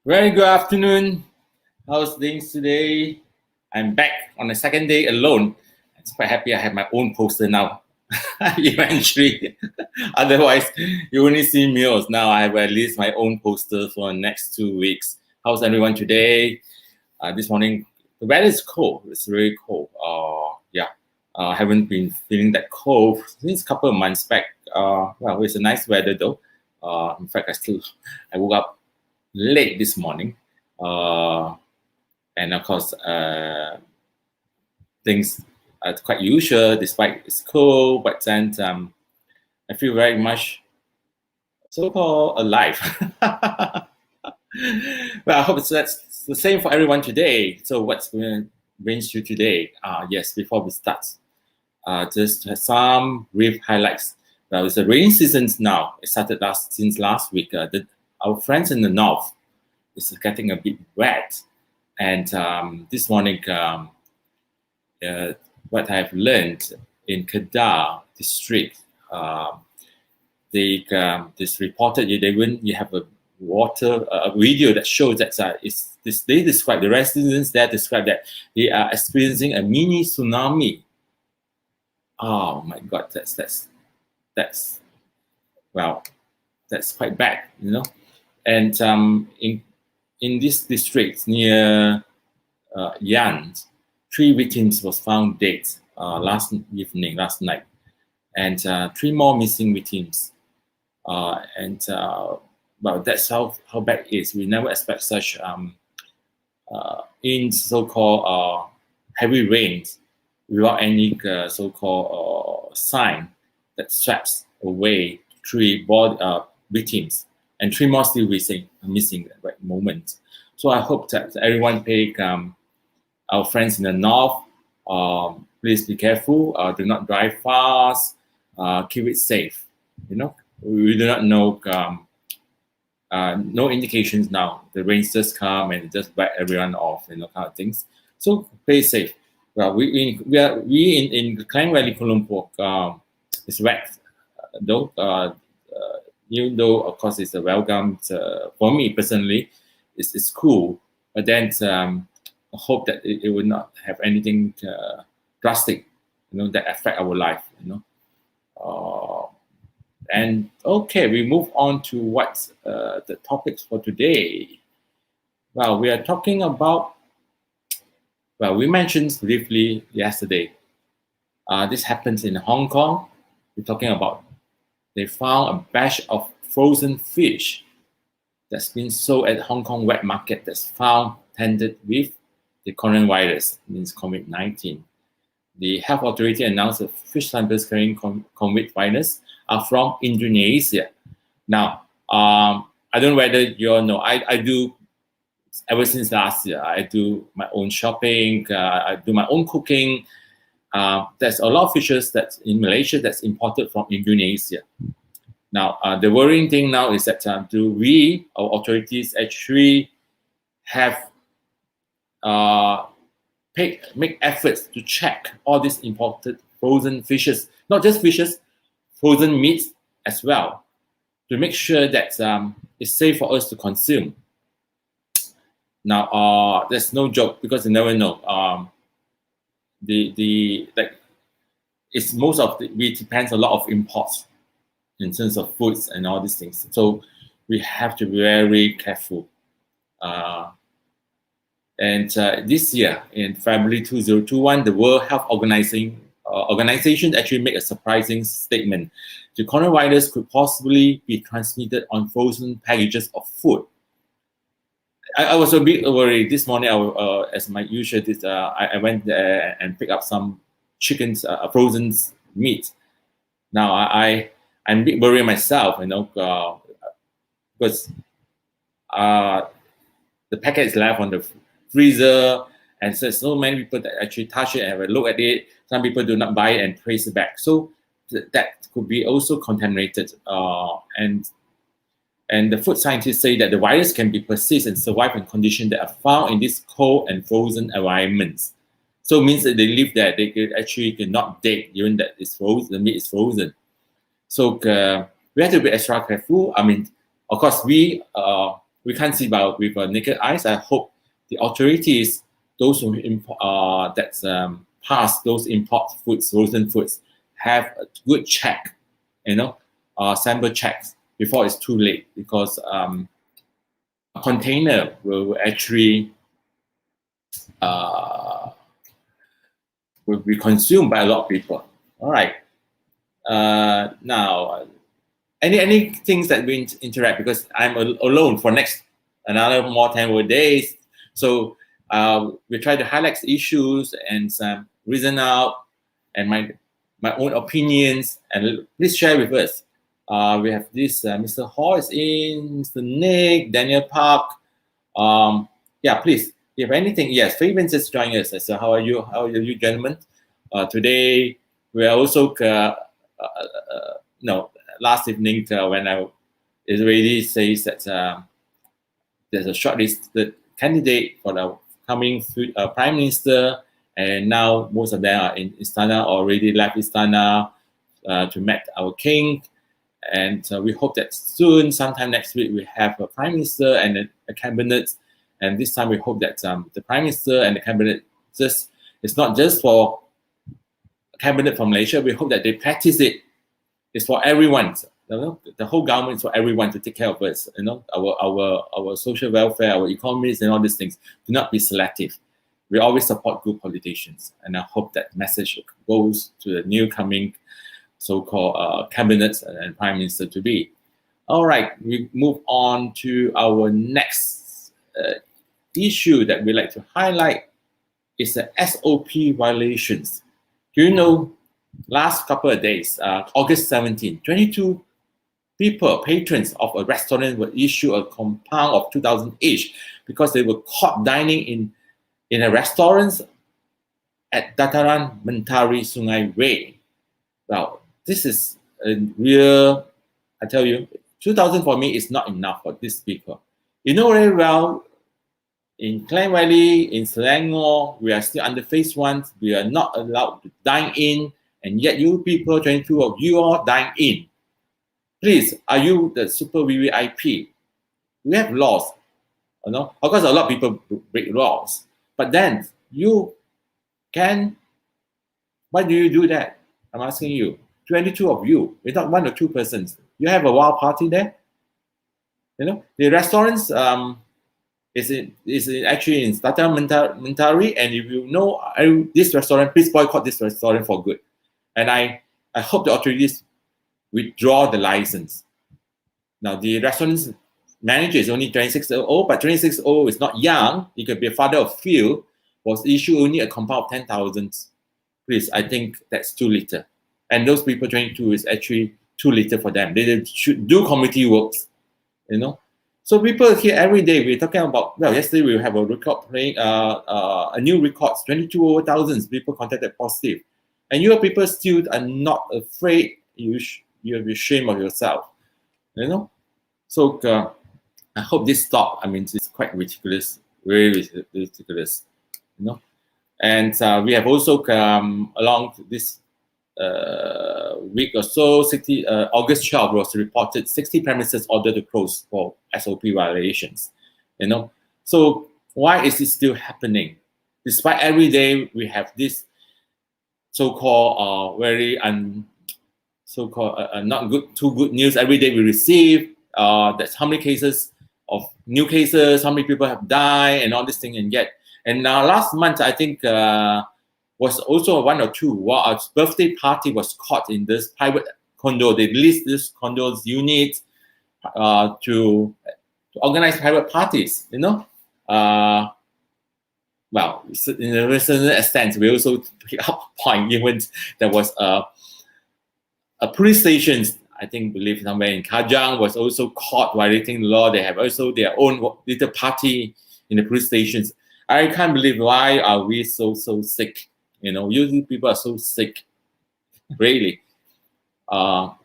Very good afternoon. How's things today? I'm back on the second day alone. I'm quite happy I have my own poster now. Eventually. Otherwise, you only see meals. Now I have at least my own poster for the next 2 weeks. How's everyone today? This morning, the weather is cold. It's really cold. I haven't been feeling that cold since a couple of months back. Well, it's a nice weather though. In fact, I woke up late this morning, and of course, things are quite usual despite it's cold. But then I feel very much so-called alive. Well, I hope that's the same for everyone today. So, what's going to brings you today? Yes, before we start, just some brief highlights. Well, it's the rainy season now. It started since last week. Our friends in the north is getting a bit wet, and this morning, what I've learned in Kedah district, this reported you have a video that shows that they describe, the residents there describe that they are experiencing a mini tsunami. Oh my God, that's quite bad, And in this district near Yan, 3 victims was found dead last night, and 3 more missing victims. That's how bad it is. We never expect such in so-called heavy rains without any so-called sign that sweeps away 3 victims, and 3 more still missing at the moment. So I hope that everyone take our friends in the north, please be careful. Do not drive fast. Keep it safe. We do not know. No indications now. The rains just come and just wipe everyone off, kind of things. So play safe. Well, we in Klang Valley, Kuala Lumpur, it's wet though. Even though of course it's a welcome for me personally, it's cool. But then I hope that it will not have anything drastic, that affect our life. And okay, we move on to what's the topics for today. Well, we are talking about. Well, we mentioned briefly yesterday This happens in Hong Kong. We're talking about they found a batch of frozen fish that's been sold at Hong Kong wet market that's found tainted with the coronavirus, means COVID-19. The health authority announced that fish samples carrying COVID virus are from Indonesia. Now, I don't know whether you all know, I do, ever since last year, I do my own shopping, I do my own cooking. There's a lot of fishes that's in Malaysia that's imported from Indonesia. Now, the worrying thing now is that do we, our authorities, actually have make efforts to check all these imported frozen fishes, not just fishes, frozen meats as well, to make sure that it's safe for us to consume. Now, there's no joke because you never know. It's most of we depends a lot of imports in terms of foods and all these things. So we have to be very careful. And this year, in February 2021, the World Health Organization actually made a surprising statement. The coronavirus could possibly be transmitted on frozen packages of food. I was a bit worried this morning. As my usual, I went there and picked up some chickens, frozen meat. Now I'm a bit worried myself, because the packet is left on the freezer, and so many people that actually touch it and have a look at it. Some people do not buy it and place it back. So that could be also contaminated. And the food scientists say that the virus can be persist and survive in conditions that are found in these cold and frozen environments. So it means that they live there, they cannot date even that it's frozen, the meat is frozen. So we have to be extra careful. I mean, of course, we can't see with our naked eyes. I hope the authorities, those who pass those import foods, frozen foods, have a good check, sample checks before it's too late, because a container will actually will be consumed by a lot of people. All right. Now, any things that we interact, because I'm alone for another more 10 more days. So we try to highlight issues and reason out and my own opinions, and please share with us. We have this Mr. Hall is in, Mr. Nick, Daniel Park. Yeah, please, if you have anything. Yes, Fabian is joining us. So how are you? How are you, gentlemen? Today we are also last evening when it already says that there's a shortlisted candidate for the coming Prime Minister, and now most of them are in Istana, already left Istana to meet our King. And we hope that soon, sometime next week, we have a Prime Minister and a cabinet. And this time we hope that the Prime Minister and the cabinet it's not just for a cabinet from Malaysia. We hope that they practice it. It's for everyone. The whole government is for everyone to take care of us. Our social welfare, our economies, and all these things. Do not be selective. We always support good politicians, and I hope that message goes to the new coming so-called cabinets and prime minister to be. All right, we move on to our next issue that we like to highlight is the SOP violations. Do you know, last couple of days, August 17, 22 patrons of a restaurant were issued a compound of 2,000 each because they were caught dining in a restaurant at Dataran Mentari Sungai Way. Well, this is a real, I tell you, 2,000 for me is not enough for these people. You know very well, in Klang Valley, in Selangor, we are still under phase 1. We are not allowed to dine in, and yet you people, 22 of you all dine in. Please, are you the super VVIP? We have laws. Of course, a lot of people break laws. But then, you can, why do you do that? I'm asking you. 22 of you, without 1 or 2 persons. You have a wild party there? The restaurants is actually in Dataran Mentari, and if you know this restaurant, please boycott this restaurant for good. And I hope the authorities withdraw the license. Now, the restaurant manager is only 26 years old, but 26 years old is not young. He could be a father of few, was issued only a compound of 10,000. Please, I think that's too little. And those people 22 is actually too little for them. They should do community works, you know. So people here every day, we're talking about, well, yesterday we have a record playing, a new record, 22,000 people contacted positive. And your people still are not afraid. You have a shame of yourself, you know. So I hope this stop. I mean, it's quite ridiculous, very ridiculous, you know. And we have also along this week or so, August 12 was reported 60 premises ordered to close for SOP violations, you know. So why is it still happening? Despite every day we have this so-called not good, too good news every day we receive. That's how many cases of new cases, how many people have died, and all this thing. And now last month I think was also one or two. While a birthday party was caught in this private condo. They leased this condo's unit to organize private parties. You know. Well, in a certain extent, we also pick up point. Even there was a police station, I think, believe somewhere in Kajang, was also caught violating the law. They have also their own little party in the police stations. I can't believe why are we so sick. You know, usually people are so sick, really. Or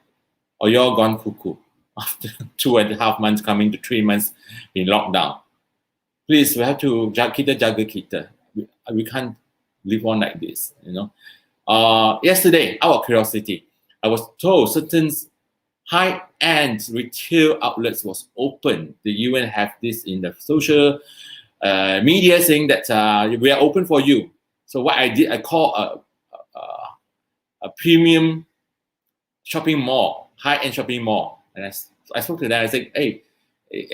you're gone cuckoo after 2.5 months coming to 3 months in lockdown. Please, we have to jaga kita. We can't live on like this, you know. Yesterday, out of curiosity, I was told certain high-end retail outlets was open. The UN have this in the social media saying that we are open for you. So what I did, I called a premium shopping mall, high-end shopping mall, and I spoke to them. I said, "Hey,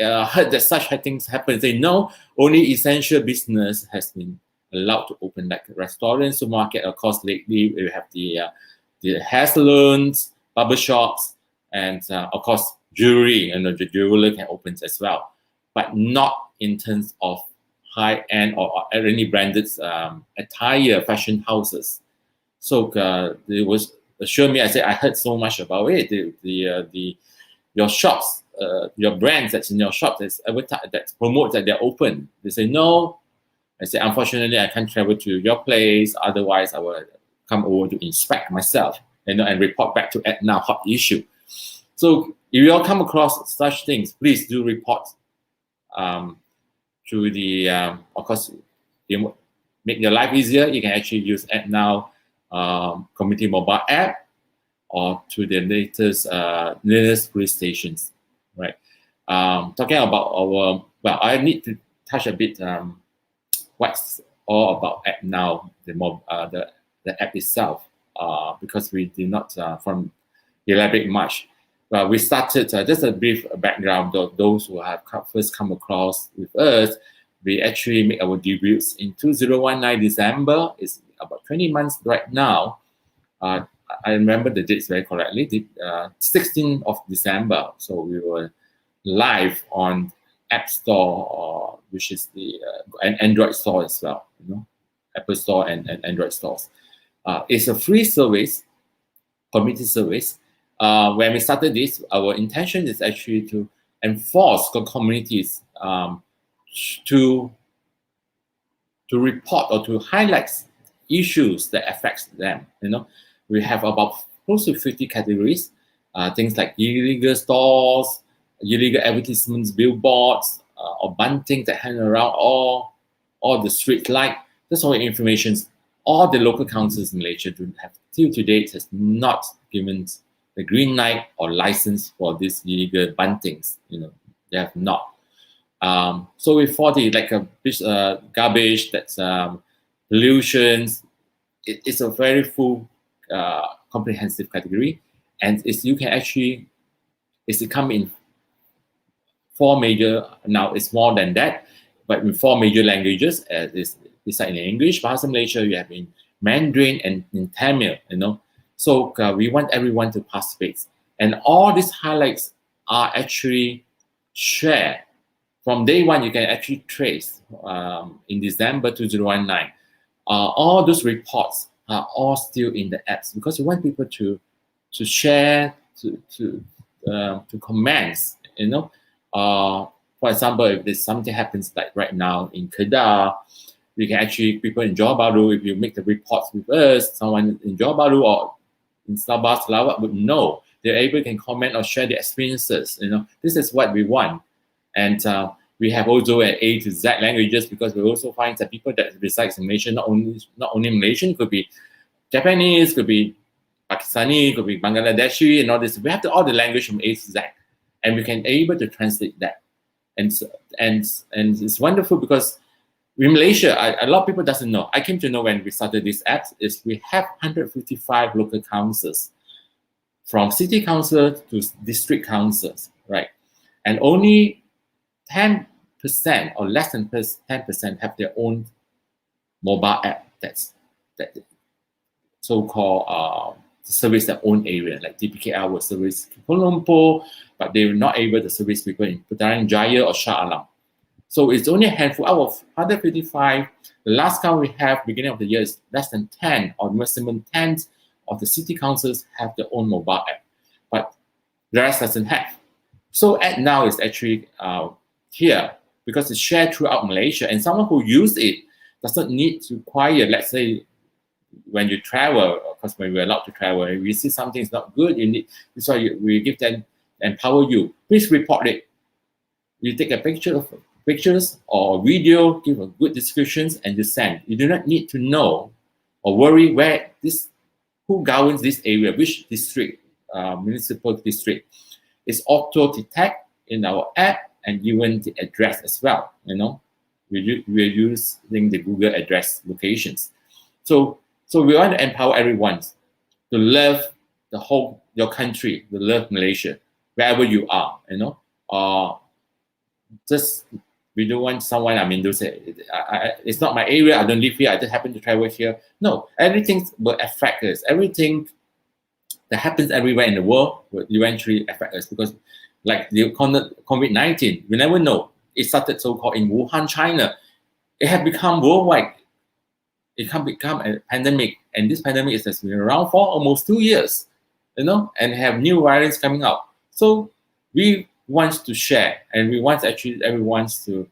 I heard that such things happen." They say, "No, only essential business has been allowed to open, like restaurants, supermarket. Of course, lately we have the hair salons, barber shops, and of course jewelry. And the jeweler can open as well, but not in terms of high-end or any branded attire fashion houses." So they was assure me. I said, I heard so much about it. Your shops, your brands that's in your shop that's advertise, that promote that they're open. They say no. I say, unfortunately, I can't travel to your place. Otherwise, I will come over to inspect myself, you know, and report back to Edna hot issue. So if you all come across such things, please do report to the, of course, you make your life easier. You can actually use Edna community mobile app or to the latest police stations, right? Talking about our, well, I need to touch a bit what's all about app now, the app itself, because we did not elaborate much. We started, just a brief background of those who have first come across with us. We actually make our debuts in 2019 December. It's about 20 months right now. I remember the dates very correctly, 16th of December. So we were live on App Store, which is the an Android store as well, you know, Apple Store and Android stores. It's a free service, community service. When we started this, our intention is actually to enforce the communities to report or to highlight issues that affects them. You know, we have about close to 50 categories, things like illegal stores, illegal advertisements, billboards, or bunting that hang around all the street light. That's all the information. All the local councils in Malaysia do have, till to date, has not given the green light or license for these illegal buntings. You know, they have not. So we thought it like a garbage, that's pollutions. It's a very full, comprehensive category, and you can actually, it's come in 4 major. Now it's more than that, but in 4 major languages. It's like in English, Bahasa Malaysia, you have in Mandarin and in Tamil. You know, So we want everyone to participate. And all these highlights are actually shared. From day one, you can actually trace in December 2019. All those reports are all still in the apps because we want people to share, to comment. For example, if there's something happens like right now in Kedah, we can actually, people in Johor Bahru, if you make the reports with us, someone in Johor Bahru or in Sabah, Sarawak would know. They're able to comment or share their experiences. This is what we want. And we have also an A to Z languages because we also find that people that reside in Malaysia, not only Malaysian, could be Japanese, could be Pakistani, could be Bangladeshi, and all this. We have all the language from A to Z, and we can able to translate that. And it's wonderful because in Malaysia, a lot of people doesn't know. I came to know when we started this app is we have 155 local councils, from city council to district councils, right? And only 10% or less than 10% have their own mobile app that so-called service their own area, like DPKL will service Kuala Lumpur, but they were not able to service people in Putaran Jaya or Shah Alam. So it's only a handful out of 155. The last count we have beginning of the year is less than 10 or maximum 10 of the city councils have their own mobile app, but the rest doesn't have. So app now is actually here because it's shared throughout Malaysia, and someone who use it doesn't need to acquire, let's say, when you travel, because when we're allowed to travel, if you see something is not good, that's why we give them, empower you. Please report it. You take a pictures or video, give a good descriptions, and you send. You do not need to know or worry who governs this area, which district, municipal district. It's auto detect in our app and even the address as well. We're using the Google address locations. So we want to empower everyone to love your country, to love Malaysia, wherever you are. Just we don't want someone. To say it's not my area. I don't live here. I just happen to travel here. No, everything will affect us. Everything that happens everywhere in the world will eventually affect us because, like the COVID-19, we never know. It started so-called in Wuhan, China. It had become worldwide. It can become a pandemic, and this pandemic has been around for almost 2 years, and have new variants coming out. So we want to share, and we want actually everyone to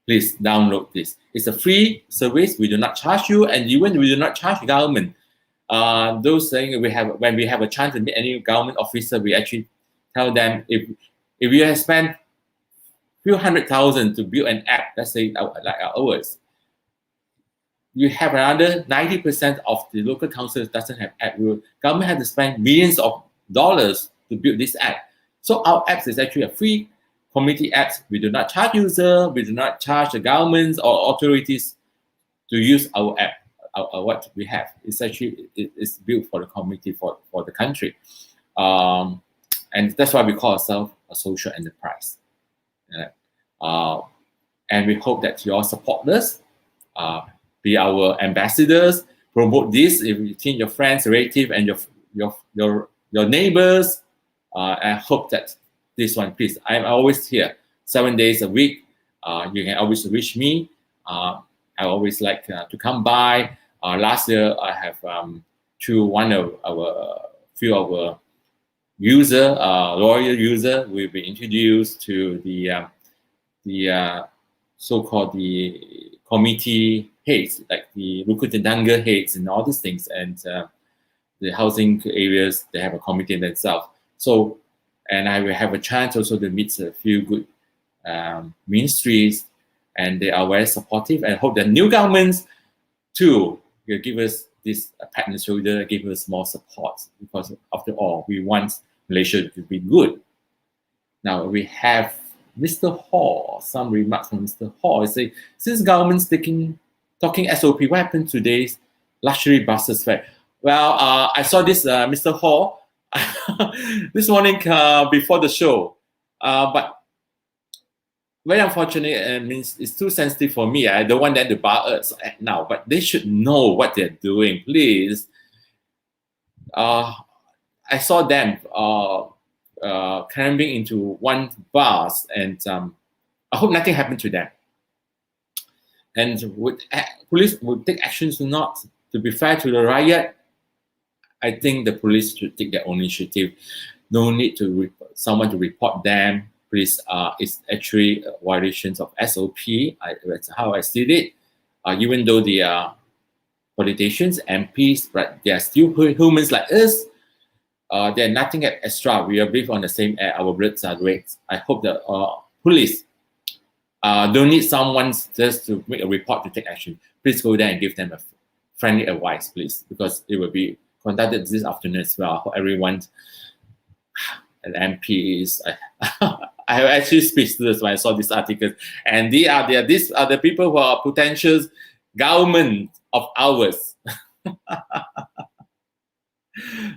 please download this. It's a free service. We do not charge you, and even we do not charge the government. Those things when we have a chance to meet any government officer, we actually tell them if you have spent few $100,000 to build an app, let's say like ours, you have another 90% of the local councils doesn't have app. Government has to spend millions of dollars to build this app. So our apps is actually a free community app. We do not charge user. We do not charge the governments or authorities to use our app. What we have is actually it's built for the community, for the country, and that's why we call ourselves a social enterprise. And we hope that you all support us. Be our ambassadors, promote this. If you think your friends, relatives, and your neighbors, I hope that this one, please. I'm always here, 7 days a week. You can always reach me. I always like to come by. Last year, I have through one of our few of our loyal user, we've been introduced to the so-called the committee heads, like the Rukun Tetangga heads and all these things, and the housing areas, they have a committee themselves. So, and I will have a chance also to meet a few good ministries, and they are very supportive, and hope that new governments too will give us this pat on the shoulder, give us more support, because after all, we want Malaysia to be good. Now we have Mr. Hall, some remarks from Mr. Hall. I say, since government's talking SOP, what happened to today's luxury buses fare? Well, I saw this, Mr. Hall, this morning before the show, but very unfortunate. It means it's too sensitive for me. I don't want them to bar us now, but they should know what they're doing, please. I saw them climbing into one bus, and I hope nothing happened to them. And police would take actions not to be fair to the riot. I think the police should take their own initiative. No need to someone to report them. Police it's actually violations of SOP. That's how I see it. Even though they are politicians, MPs, but they are still humans like us. They're nothing extra. We are breathe on the same air. Our bloods are red. I hope the police don't need someone just to make a report to take action. Please go there and give them a friendly advice, please, because it will be conducted this afternoon as well. I hope everyone, and MPs, I have actually speechless when I saw this article, and these are the people who are potential government of ours.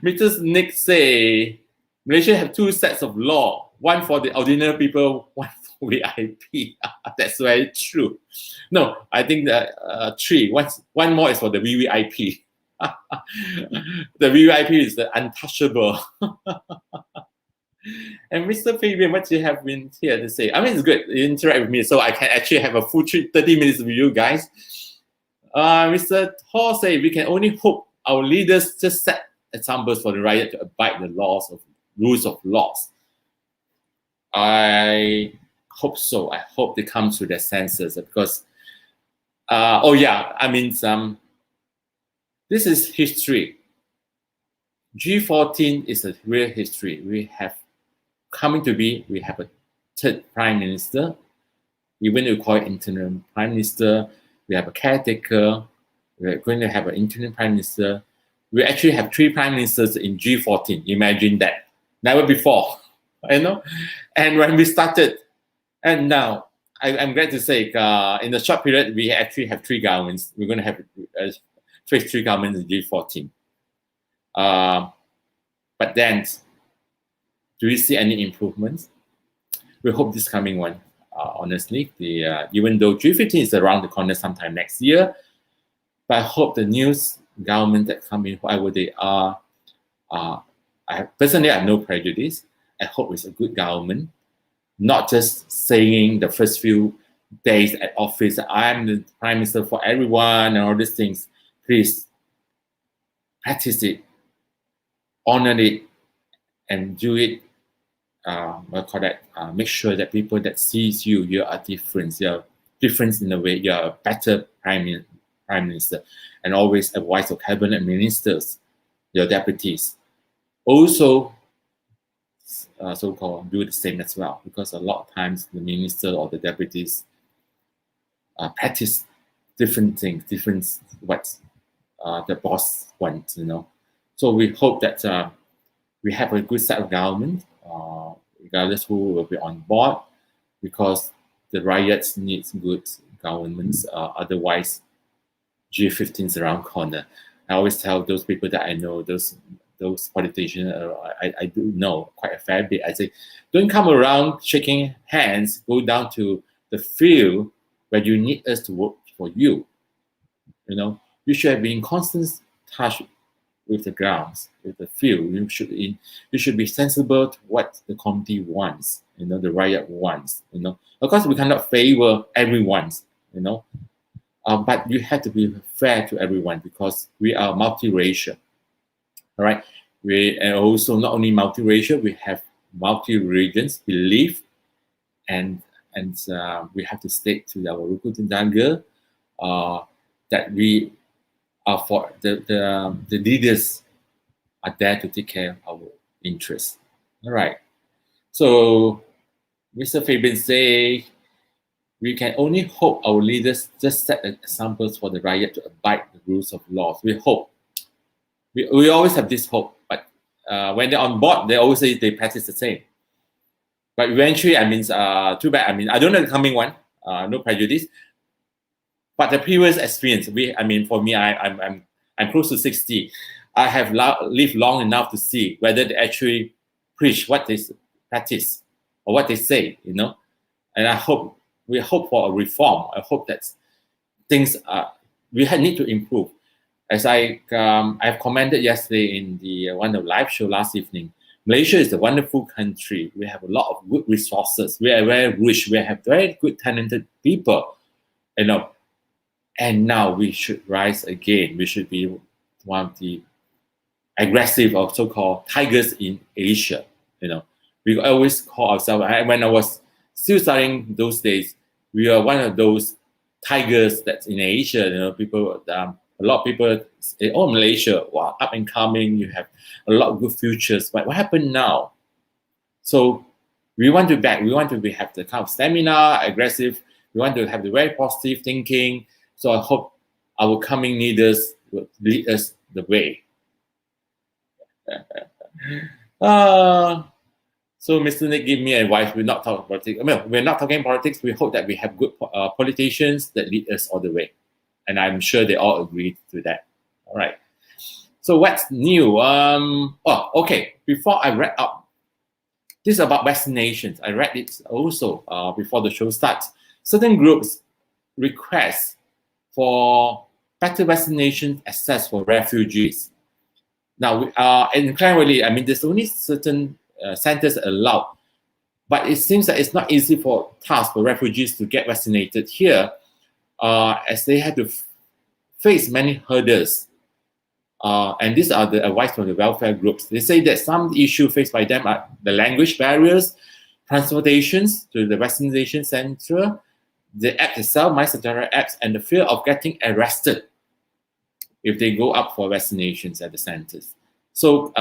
Mr. Nick say Malaysia have two sets of law, one for the ordinary people, one for VIP. That's very true. No, I think that three. One more is for the VVIP. The VVIP is the untouchable. And Mr. Fabian, what you have been here to say? I mean, it's good. You interact with me, so I can actually have a full 30 minutes with you guys. Mr. Hall say we can only hope our leaders just set examples for the riot to abide the rules of laws. I hope so. I hope they come to their senses, because oh yeah, I mean, this is history. G14 is a real history. We have a third prime minister, even we call it interim prime minister. We have a caretaker. We're going to have an interim prime minister. We actually have three prime ministers in G14. Imagine that. Never before, you know. And when we started, and now I'm glad to say, in the short period, we actually have three governments. We're going to have face three governments in G14. But then, do we see any improvements? We hope this coming one. Honestly, even though G15 is around the corner sometime next year, but I hope the new government that come in, whoever they are, personally I have no prejudice. I hope it's a good government, not just saying the first few days at office, I'm the prime minister for everyone and all these things. Please practice it, honor it, and do it. Make sure that people that sees you are different. You're different in a way. You're a better prime minister, and always advise your cabinet ministers, your deputies, also so-called do the same as well. Because a lot of times the minister or the deputies practice different things, different what the boss wants. You know, so we hope that we have a good set of government. Regardless who will be on board, because the riots needs good governments. Otherwise, G15 is around corner. I always tell those people that I know, those politicians, I do know quite a fair bit. I say, don't come around shaking hands. Go down to the field where you need us to work for you. You know, you should have been in constant touch with the grounds, with the field. You should be sensible to what the community wants, you know, the riot wants, you know. Of course, we cannot favor everyone, you know, but you have to be fair to everyone, because we are multiracial, all right? And also not only multiracial, we have multi-religions belief, and we have to stick to our rukun tenaga, that we for the leaders are there to take care of our interests. All right. So Mr. Fabian say we can only hope our leaders just set examples for the riot to abide the rules of laws. We hope. We always have this hope, but when they're on board, they always say they practice the same. But eventually, I mean, too bad. I mean, I don't know the coming one. No prejudice. But the previous experience, for me, I'm close to 60. I have lived long enough to see whether they actually preach what they practice or what they say, you know. And we hope for a reform. I hope that things we need to improve. as I've commented yesterday in the one of the live show last evening, Malaysia is a wonderful country. We have a lot of good resources. We are very rich. We have very good, talented people, and now we should rise again. We should be one of the aggressive or so-called tigers in Asia. We always call ourselves. When I was still studying those days, we are one of those tigers that's in Asia. People, a lot of people say, "Oh, Malaysia, wow, up and coming. You have a lot of good futures." But what happened now? So we want to back. We want to have the kind of stamina, aggressive. We want to have the very positive thinking. So I hope our coming leaders will lead us the way. So Mr. Nick gave me advice. We're not talking politics. We're not talking politics. We hope that we have good politicians that lead us all the way, and I'm sure they all agree to that. All right. So what's new? Okay. Before I wrap up, this is about vaccinations. I read it also before the show starts. Certain groups request for better vaccination access for refugees. Now, in Clanwilly, there's only certain centers allowed, but it seems that it's not easy for refugees to get vaccinated here, as they have to face many hurdles. And these are the advice from the welfare groups. They say that some issue faced by them are the language barriers, transportations to the vaccination center, the app itself, My Sejahtera apps, and the fear of getting arrested if they go up for vaccinations at the centers. So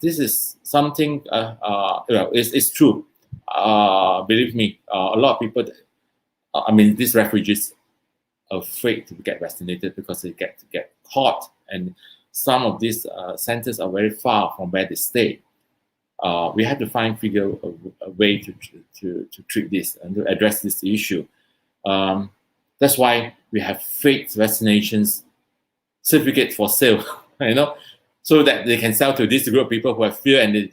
this is something, it's true. Believe me, a lot of people, these refugees are afraid to get vaccinated because they get caught. And some of these centers are very far from where they stay. We have to figure a way to treat this and to address this issue. That's why we have fake vaccinations certificate for sale, so that they can sell to this group of people who have fear, and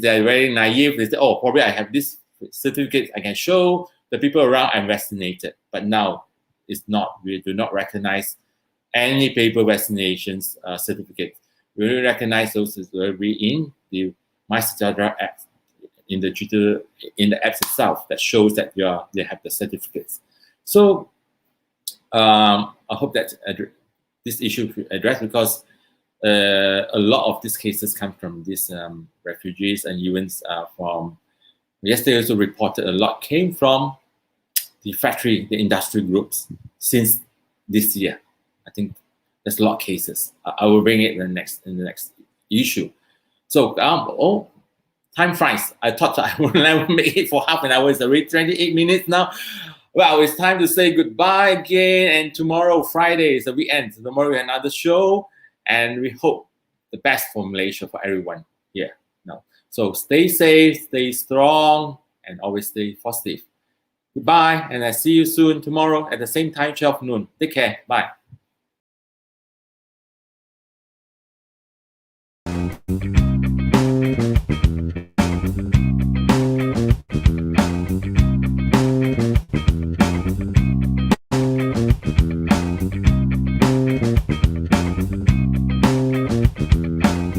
they're very naive. They say, "Oh, probably I have this certificate. I can show the people around I'm vaccinated." But now it's not. We do not recognize any paper vaccinations certificate. We only recognize those that will be in the My Sejahtera app, in the apps itself, that shows that they have the certificates. So I hope that this issue will addressed, because a lot of these cases come from these refugees, and even from yesterday also reported a lot came from the industry groups since this year. I think there's a lot of cases. I will bring it in the next issue. So time flies. I thought I would never make it for half an hour. It's already 28 minutes now. Well, it's time to say goodbye again. And tomorrow, Friday, is the weekend. So tomorrow we have another show, and we hope the best for Malaysia, for everyone here. Now, so stay safe, stay strong, and always stay positive. Goodbye, and I see you soon tomorrow at the same time, 12 noon. Take care. Bye.